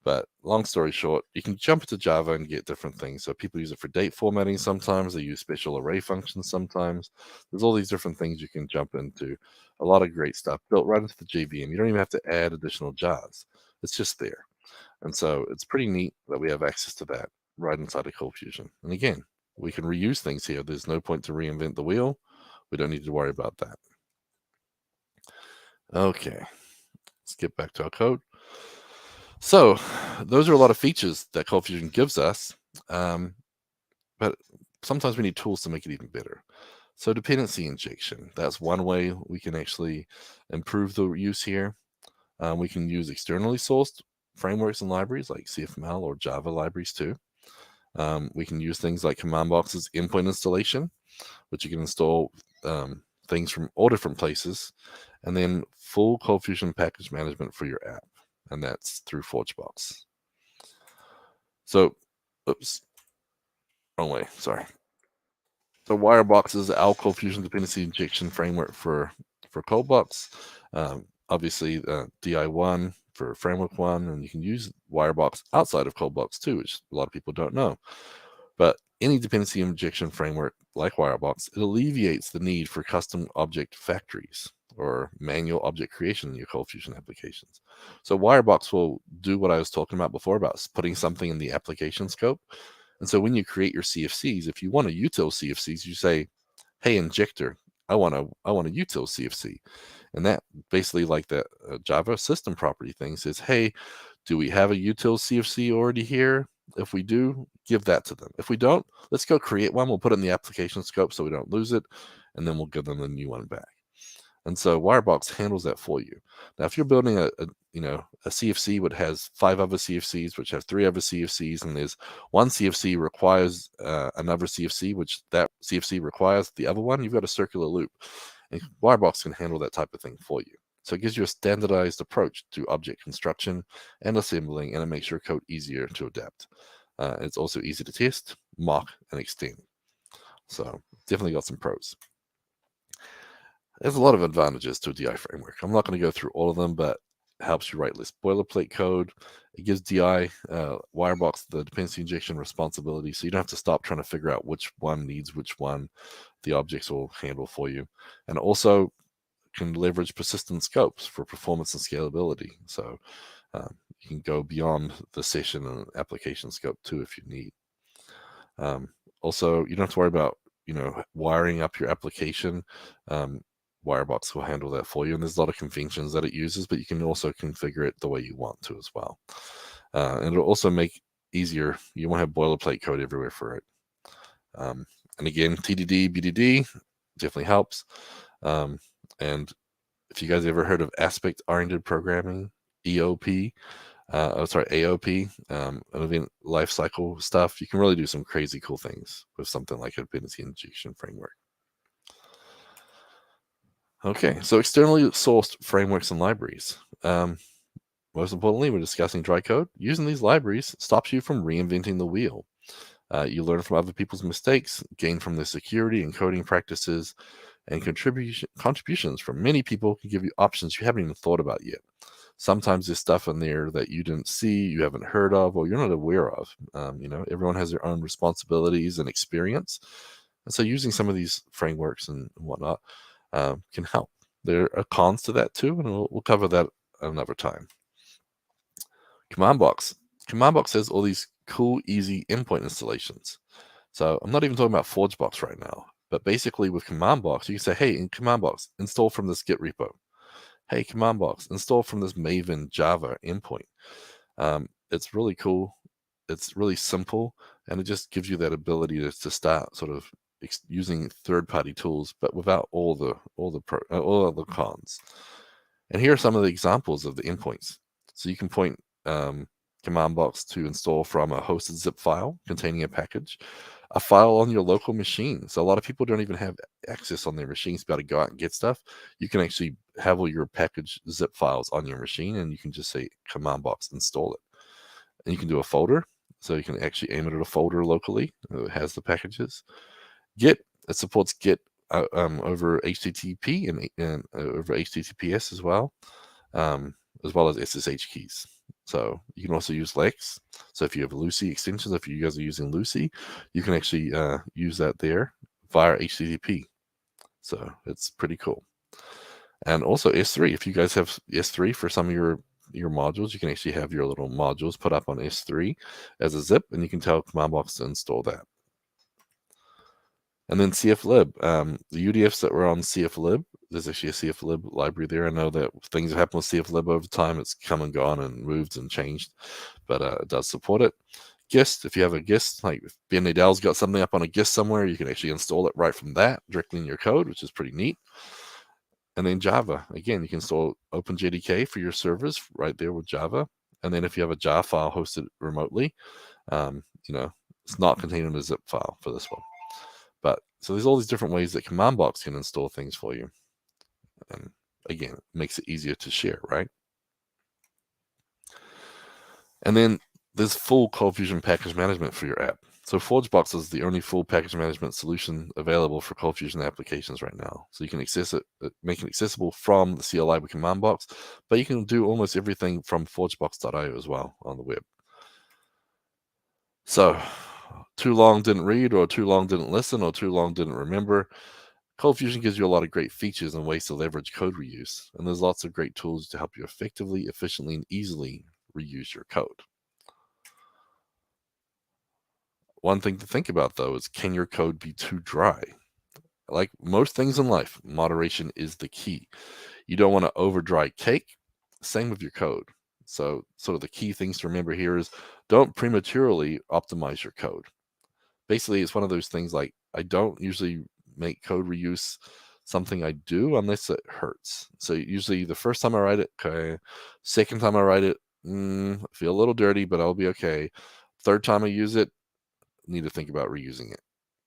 But long story short, you can jump into Java and get different things. So people use it for date formatting sometimes. They use special array functions sometimes. There's all these different things you can jump into. A lot of great stuff built right into the JVM. You don't even have to add additional jars. It's just there. And so it's pretty neat that we have access to that right inside of ColdFusion. And again, we can reuse things here. There's no point to reinvent the wheel. We don't need to worry about that. Okay, let's get back to our code. So those are a lot of features that ColdFusion gives us, but sometimes we need tools to make it even better. So dependency injection, that's one way we can actually improve the use here. We can use externally sourced frameworks and libraries like CFML or Java libraries too. We can use things like command boxes endpoint installation, which you can install things from all different places, and then full ColdFusion package management for your app, and that's through ForgeBox. So Oops, wrong way. Sorry. So Wirebox is our ColdFusion Dependency Injection framework for ColdBox. Obviously, DI1 for Framework 1, and you can use Wirebox outside of ColdBox too, which a lot of people don't know. But any dependency injection framework like Wirebox, it alleviates the need for custom object factories or manual object creation in your ColdFusion applications. So Wirebox will do what I was talking about before about putting something in the application scope. And so when you create your CFCs, if you want a util CFCs, you say, hey, injector, I want a util CFC. And that basically, like that Java system property thing, says, hey, do we have a util CFC already here? If we do, give that to them. If we don't, let's go create one. We'll put it in the application scope so we don't lose it, and then we'll give them the new one back. And so Wirebox handles that for you. Now, if you're building a CFC which has 5 other CFCs, which have 3 other CFCs, and there's one CFC requires another CFC, which that CFC requires the other one, you've got a circular loop. And Wirebox can handle that type of thing for you. So it gives you a standardized approach to object construction and assembling, and it makes your code easier to adapt. It's also easy to test, mock, and extend. So definitely got some pros. There's a lot of advantages to a DI framework. I'm not going to go through all of them, but it helps you write less boilerplate code. It gives DI, Wirebox, the dependency injection responsibility, so you don't have to stop trying to figure out which one needs which one. The objects will handle for you. And also can leverage persistent scopes for performance and scalability. So you can go beyond the session and application scope too if you need. Also, you don't have to worry about wiring up your application. Wirebox will handle that for you, and there's a lot of conventions that it uses, but you can also configure it the way you want to as well. And it'll also make easier. You won't have boilerplate code everywhere for it. And again, TDD, BDD definitely helps. And if you guys ever heard of aspect-oriented programming, AOP, event lifecycle stuff, you can really do some crazy cool things with something like a dependency injection framework. Okay, so externally sourced frameworks and libraries. Most importantly, we're discussing dry code. Using these libraries stops you from reinventing the wheel. You learn from other people's mistakes, gain from their security and coding practices, and contributions from many people can give you options you haven't even thought about yet. Sometimes there's stuff in there that you didn't see, you haven't heard of, or you're not aware of. Everyone has their own responsibilities and experience. And so using some of these frameworks and whatnot can help. There are cons to that too, and we'll cover that another time. Command box. Command box has all these cool, easy endpoint installations. So I'm not even talking about ForgeBox right now, but basically with command box, you can say, hey, in command box, install from this Git repo. Hey, command box, install from this Maven Java endpoint. It's really cool. It's really simple, and it just gives you that ability to start sort of using third-party tools, but without all the cons. And here are some of the examples of the endpoints. So you can point command box to install from a hosted zip file containing a package, a file on your local machine. So a lot of people don't even have access on their machines to be able to go out and get stuff. You can actually have all your package zip files on your machine, and you can just say command box install it. And you can do a folder, so you can actually aim it at a folder locally. It has the packages. Git, it supports Git over HTTP and over HTTPS as well as SSH keys. So you can also use Lex. So if you have Lucy extensions, if you guys are using Lucy, you can actually use that there via HTTP. So it's pretty cool. And also S3, if you guys have S3 for some of your modules, you can actually have your little modules put up on S3 as a zip, and you can tell command box to install that. And then CFlib, the UDFs that were on CFlib, there's actually a CFlib library there. I know that things have happened with CFlib over time. It's come and gone and moved and changed, but it does support it. Gist, if you have a Gist, like if Ben Nadell's got something up on a Gist somewhere, you can actually install it right from that directly in your code, which is pretty neat. And then Java, again, you can install OpenJDK for your servers right there with Java. And then if you have a Java file hosted remotely, it's not contained in a zip file for this one. But so there's all these different ways that command box can install things for you. And again, it makes it easier to share, right? And then there's full ColdFusion package management for your app. So ForgeBox is the only full package management solution available for ColdFusion applications right now. So you can access it, make it accessible from the CLI with command box, but you can do almost everything from forgebox.io as well on the web. So too long didn't read, or too long didn't listen, or too long didn't remember. ColdFusion gives you a lot of great features and ways to leverage code reuse, and there's lots of great tools to help you effectively, efficiently, and easily reuse your code. One thing to think about, though, is can your code be too dry? Like most things in life, moderation is the key. You don't want to over dry cake. Same with your code. So sort of the key things to remember here is don't prematurely optimize your code. Basically, it's one of those things like I don't usually make code reuse something I do unless it hurts. So usually the first time I write it, okay. Second time I write it, I feel a little dirty, but I'll be okay. Third time I use it, need to think about reusing it.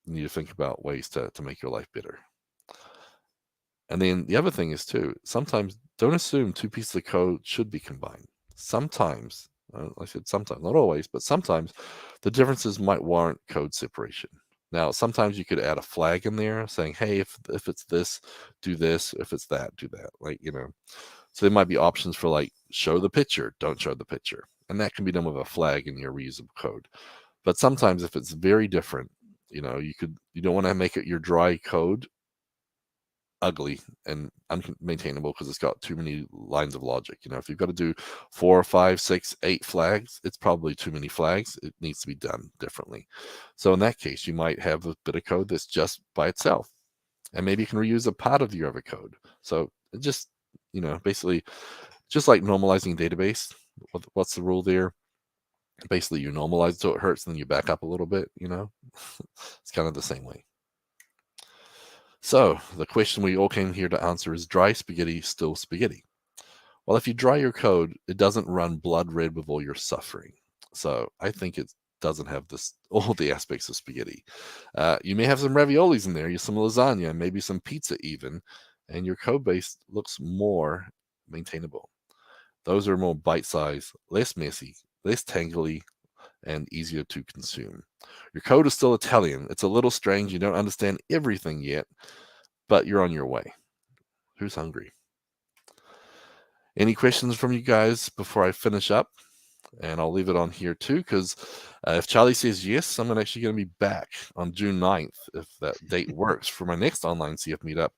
You need to think about ways to make your life better. And then the other thing is too, sometimes don't assume two pieces of code should be combined. Sometimes, I said sometimes, not always, but sometimes the differences might warrant code separation. Now, sometimes you could add a flag in there saying, hey, if it's this, do this. If it's that, do that. Like, so there might be options for like show the picture, don't show the picture. And that can be done with a flag in your reusable code. But sometimes if it's very different, you don't want to make it your dry code ugly and unmaintainable because it's got too many lines of logic. If you've got to do 4, 5, 6, 8 flags, it's probably too many flags. It needs to be done differently. So in that case, you might have a bit of code that's just by itself, and maybe you can reuse a part of your other code. So it just, basically just like normalizing database. What's the rule there? Basically, you normalize it so it hurts, and then you back up a little bit. It's kind of the same way. So the question we all came here to answer is, dry spaghetti still spaghetti? Well, if you dry your code, it doesn't run blood red with all your suffering. So I think it doesn't have all the aspects of spaghetti. You may have some raviolis in there, some lasagna, maybe some pizza even, and your code base looks more maintainable. Those are more bite-sized, less messy, less tangly, and easier to consume. Your code is still Italian. It's a little strange. You don't understand everything yet, but you're on your way. Who's hungry? Any questions from you guys before I finish up? And I'll leave it on here too, because if Charlie says yes, I'm actually going to be back on June 9th, if that date works, for my next online CF meetup.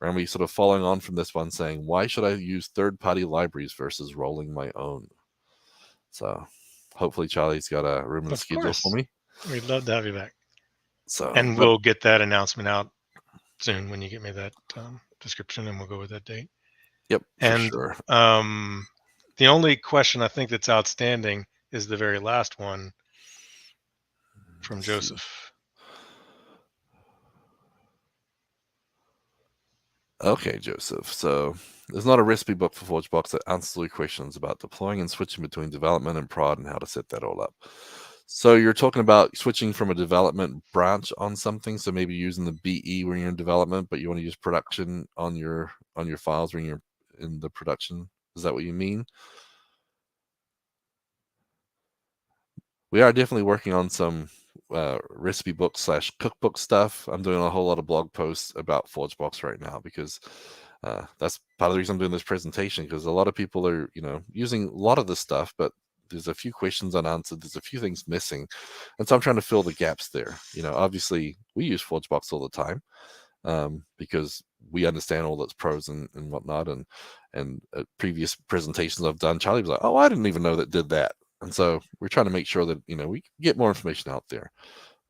We're going to be sort of following on from this one, saying, why should I use third-party libraries versus rolling my own? So hopefully Charlie's got a room in the schedule for me. We'd love to have you back. So, and we'll get that announcement out soon when you get me that description, and we'll go with that date. Yep, and for sure. The only question I think that's outstanding is the very last one from Joseph. Okay, Joseph. So there's not a recipe book for ForgeBox that answers all your questions about deploying and switching between development and prod and how to set that all up. So you're talking about switching from a development branch on something. So maybe using the BE when you're in development, but you want to use production on your files when you're in the production. Is that what you mean? We are definitely working on some recipe book / cookbook stuff. I'm doing a whole lot of blog posts about ForgeBox right now because that's part of the reason I'm doing this presentation, because a lot of people are, using a lot of this stuff, but there's a few questions unanswered. There's a few things missing. And so I'm trying to fill the gaps there. Obviously we use ForgeBox all the time because we understand all its pros and whatnot. And previous presentations I've done, Charlie was like, oh, I didn't even know that did that. And so we're trying to make sure that, we get more information out there.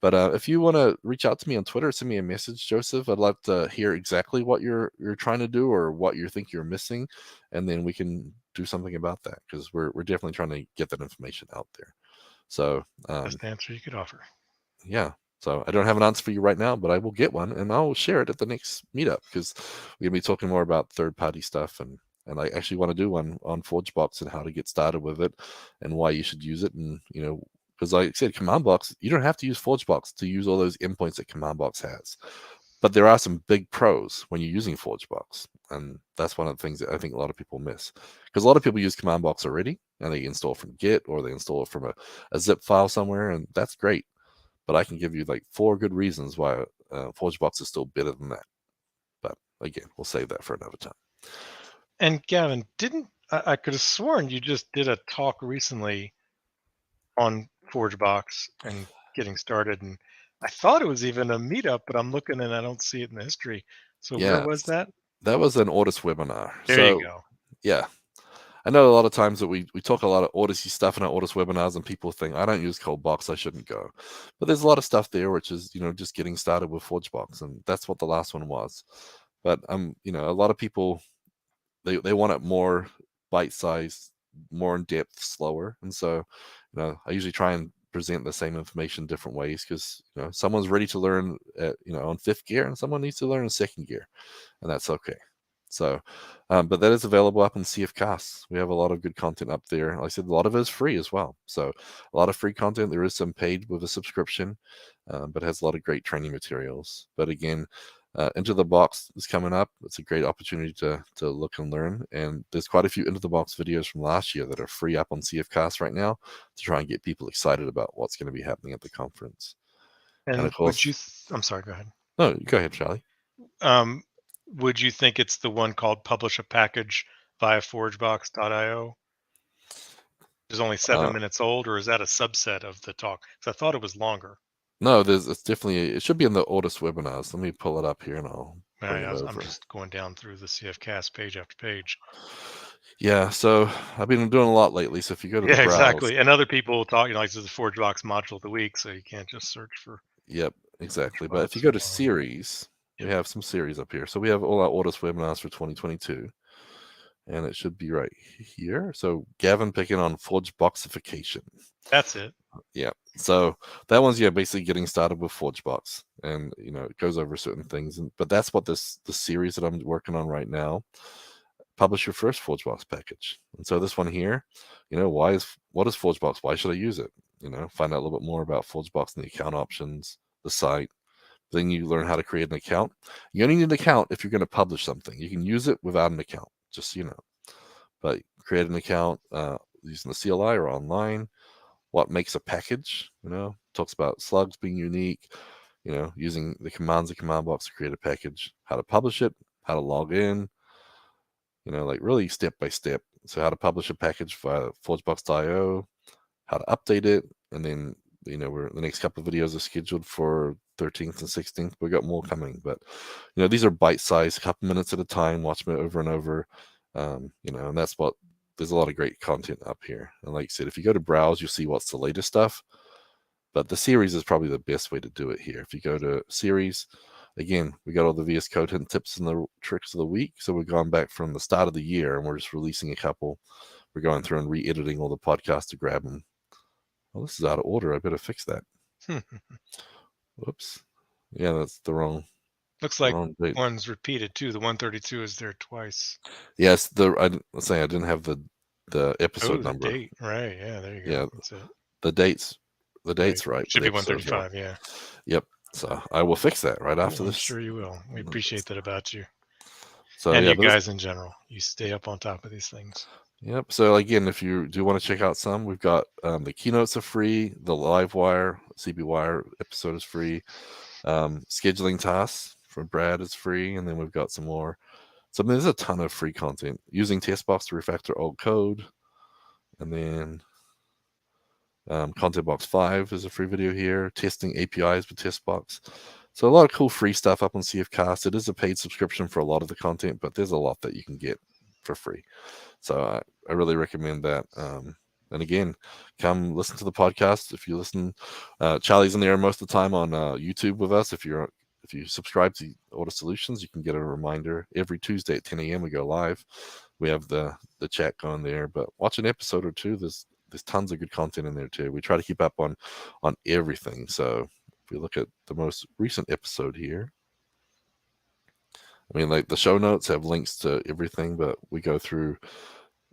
But if you want to reach out to me on Twitter, send me a message, Joseph. I'd love to hear exactly what you're trying to do or what you think you're missing, and then we can do something about that, because we're definitely trying to get that information out there. So best answer you could offer. Yeah. So I don't have an answer for you right now, but I will get one and I'll share it at the next meetup, because we're gonna be talking more about third-party stuff, and I actually want to do one on ForgeBox and how to get started with it and why you should use it. And because like I said, command box, you don't have to use ForgeBox to use all those endpoints that command box has. But there are some big pros when you're using ForgeBox, and that's one of the things that I think a lot of people miss, because a lot of people use command box already, and they install from Git or they install it from a zip file somewhere, and that's great. But I can give you like 4 good reasons why ForgeBox is still better than that. But again, we'll save that for another time. And Gavin, I could have sworn you just did a talk recently on ForgeBox and getting started, and I thought it was even a meetup, but I'm looking and I don't see it in the history. So where Yeah, was that? that was an Otis webinar. There you So go. yeah, I know a lot of times that we talk a lot of Odyssey stuff in our Otis webinars, and people think I don't use ColdBox, I shouldn't go. But there's a lot of stuff there which is just getting started with ForgeBox, and that's what the last one was. But a lot of people they want it more bite-sized, more in depth, slower, and so I usually try and present the same information different ways, because someone's ready to learn on 5th gear, and someone needs to learn in 2nd gear, and that's okay. So, but that is available up in CF Casts. We have a lot of good content up there. Like I said, a lot of it is free as well. So a lot of free content. There is some paid with a subscription, but it has a lot of great training materials. But again, Into the Box is coming up. It's a great opportunity to look and learn. And there's quite a few Into the Box videos from last year that are free up on CF Cast right now to try and get people excited about what's going to be happening at the conference. And of And course, I'm sorry, go ahead. no, go ahead, Charlie. Would you think it's the one called Publish a Package via forgebox.io? Is only 7 minutes old, or is that a subset of the talk? Because I thought it was longer. No, it's definitely, it should be in the Otis webinars. Let me pull it up here and I'll bring it over. I'm just going down through the CFcast page after page. Yeah, so I've been doing a lot lately. So if you go to the browse, exactly. And other people talk, like this is the ForgeBox module of the week, so you can't just search for. Yep, exactly. But if you go to series, we have some series up here. So we have all our Otis webinars for 2022, and it should be right here. So Gavin Pickin on ForgeBoxification. That's it. Yeah. So that one's basically getting started with ForgeBox, and it goes over certain things. But that's what the series that I'm working on right now. Publish your first ForgeBox package. And so this one here, what is ForgeBox? Why should I use it? Find out a little bit more about ForgeBox and the account options, the site. Then you learn how to create an account. You only need an account if you're going to publish something. You can use it without an account, just so you know. But create an account using the CLI or online. What makes a package? Talks about slugs being unique. Using the commands in command box to create a package. How to publish it. How to log in. Like really step by step. So how to publish a package via forgebox.io, how to update it, and then the next couple of videos are scheduled for 13th and 16th. We've got more coming, but these are bite-sized, couple minutes at a time. Watch them over and over, and that's what. There's a lot of great content up here. And like I said, if you go to browse, you'll see what's the latest stuff. But the series is probably the best way to do it here. If you go to series, again, we got all the VS Code and tips and the tricks of the week. So we've gone back from the start of the year, and we're just releasing a couple. We're going through and re-editing all the podcasts to grab them. Well, this is out of order. I better fix that. Whoops. Yeah, that's the wrong. Looks like one's repeated too. The 132 is there twice. Yes, let's say I didn't have the episode number. Date. Right. Yeah, there you go. Yeah, that's it. The date's right. Should be 135. Yeah. Yep. So I will fix that right after this. I'm sure you will. We appreciate that about you. So and you guys in general, you stay up on top of these things. Yep. So again, if you do want to check out some, we've got the keynotes are free. The Livewire, CB Wire episode is free. Scheduling tasks from Brad is free, and then we've got some more. So there's a ton of free content. Using TestBox to refactor old code, and then Content Box 5 is a free video here. Testing APIs with TestBox. So a lot of cool free stuff up on CF Cast. It is a paid subscription for a lot of the content, but there's a lot that you can get for free. So I really recommend that. And again, come listen to the podcast. If you listen, Charlie's in there most of the time on YouTube with us. If you subscribe to Order Solutions, you can get a reminder every Tuesday at 10 a.m. we go live. We have the chat going there, but watch an episode or two. There's tons of good content in there too. We try to keep up on everything. So if we look at the most recent episode here, I mean, like the show notes have links to everything, but we go through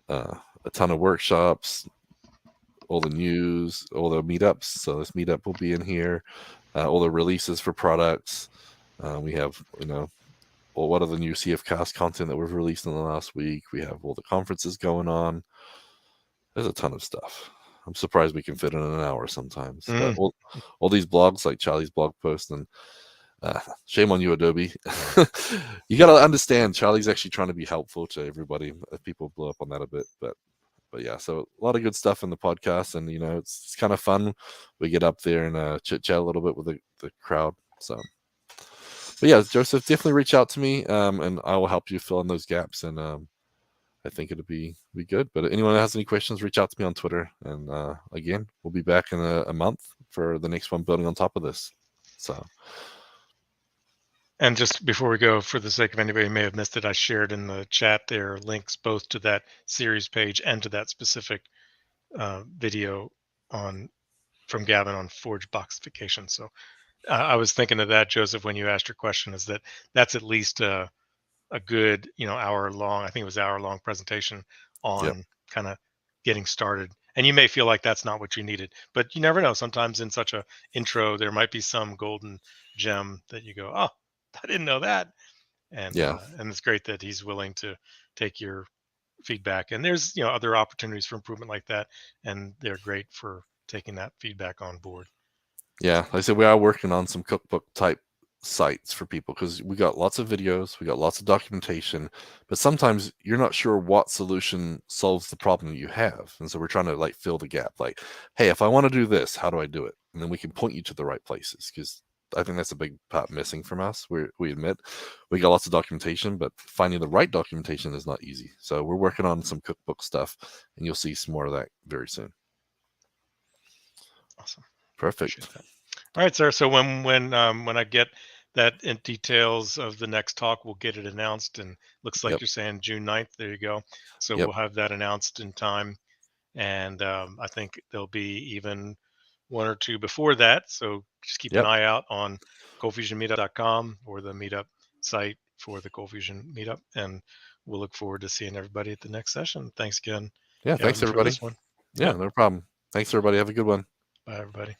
a ton of workshops, all the news, all the meetups. So this meetup will be in here, all the releases for products, We have, well, what are the new CFcast content that we've released in the last week? We have all the conferences going on. There's a ton of stuff. I'm surprised we can fit in an hour sometimes. But all these blogs, like Charlie's blog post, and shame on you, Adobe. You got to understand, Charlie's actually trying to be helpful to everybody. People blow up on that a bit, but yeah, so a lot of good stuff in the podcast, and it's kind of fun. We get up there and chit chat a little bit with the crowd. So, but yeah, Joseph, definitely reach out to me, and I will help you fill in those gaps. And I think it'll be good. But anyone that has any questions, reach out to me on Twitter. And again, we'll be back in a month for the next one, building on top of this. So. And just before we go, for the sake of anybody who may have missed it, I shared in the chat there links both to that series page and to that specific video from Gavin on forge boxification. So I was thinking of that, Joseph, when you asked your question, is that's at least a good hour long. I think it was hour long presentation on kind of getting started. And you may feel like that's not what you needed, but you never know. Sometimes in such a intro, there might be some golden gem that you go, oh, I didn't know that. And and it's great that he's willing to take your feedback. And there's other opportunities for improvement like that, and they're great for taking that feedback on board. Yeah, like I said, we are working on some cookbook type sites for people, because we got lots of videos, we got lots of documentation, but sometimes you're not sure what solution solves the problem you have, and so we're trying to like fill the gap. Like, hey, if I want to do this, how do I do it? And then we can point you to the right places, because I think that's a big part missing from us. We admit we got lots of documentation, but finding the right documentation is not easy. So we're working on some cookbook stuff, and you'll see some more of that very soon. Awesome. Perfect. All right, sir. So when I get that in details of the next talk, we'll get it announced. And looks like you're saying June 9th. There you go. So we'll have that announced in time. And I think there'll be even one or two before that. So just keep an eye out on ColdFusionMeetup.com or the meetup site for the ColdFusion Meetup. And we'll look forward to seeing everybody at the next session. Thanks again. Yeah, Gavin, thanks everybody. for this one. Yeah, no problem. Thanks everybody. Have a good one. Bye, everybody.